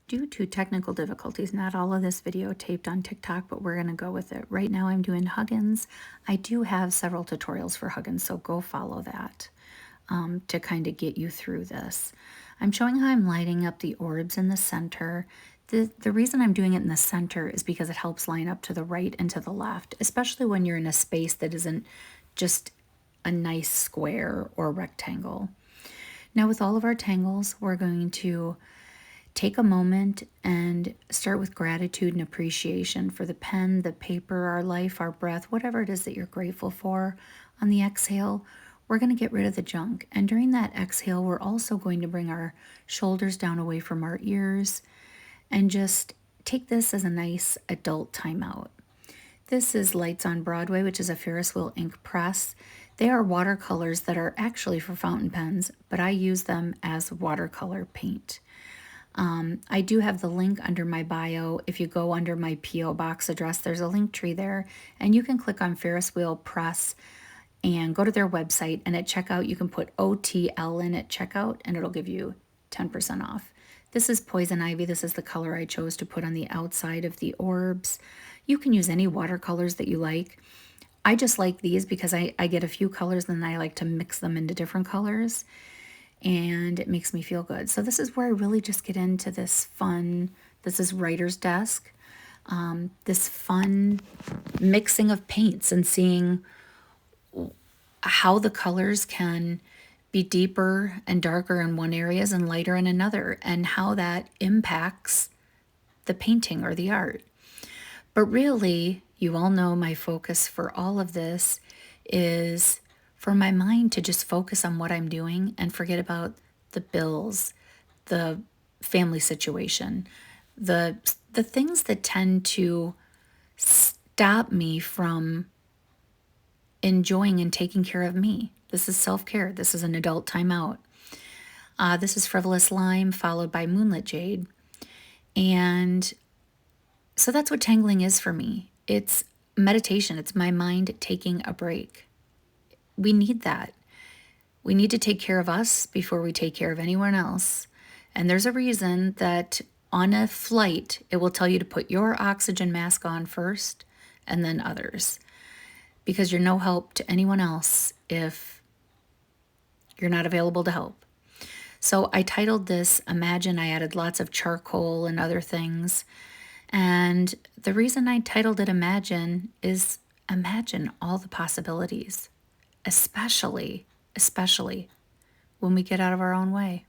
Due to technical difficulties, not all of this video taped on TikTok, but we're going to go with it. Right now I'm doing Huggins. I do have several tutorials for Huggins, so go follow that to kind of get you through this. I'm showing how I'm lighting up the orbs in the center. The reason I'm doing it in the center is because it helps line up to the right and to the left, especially when you're in a space that isn't just a nice square or rectangle. Now with all of our tangles, we're going to take a moment and start with gratitude and appreciation for the pen, the paper, our life, our breath, whatever it is that you're grateful for. On the exhale, we're going to get rid of the junk. And during that exhale, we're also going to bring our shoulders down away from our ears and just take this as a nice adult timeout. This is Lights on Broadway, which is a Ferris wheel ink press. They are watercolors that are actually for fountain pens, but I use them as watercolor paint. I do have the link under my bio. If you go under my P.O. box address, there's a link tree there, and you can click on Ferris Wheel Press and go to their website, and at checkout you can put OTL in at checkout, and it'll give you 10% off. This is Poison Ivy. This is the color I chose to put on the outside of the orbs. You can use any watercolors that you like. I just like these because I get a few colors and then I like to mix them into different colors, and it makes me feel good. So this is where I really just get into this fun, this is writer's desk, this fun mixing of paints and seeing how the colors can be deeper and darker in one areas and lighter in another, and how that impacts the painting or the art. But really, you all know my focus for all of this is for my mind to just focus on what I'm doing and forget about the bills, the family situation, the things that tend to stop me from enjoying and taking care of me. This is self-care. This is an adult timeout. This is Frivolous Lime followed by Moonlit Jade. And so that's what tangling is for me. It's meditation. It's my mind taking a break. We need that. We need to take care of us before we take care of anyone else. And there's a reason that on a flight, it will tell you to put your oxygen mask on first and then others, because you're no help to anyone else if you're not available to help. So I titled this Imagine. I added lots of charcoal and other things. And the reason I titled it Imagine is imagine all the possibilities, especially when we get out of our own way.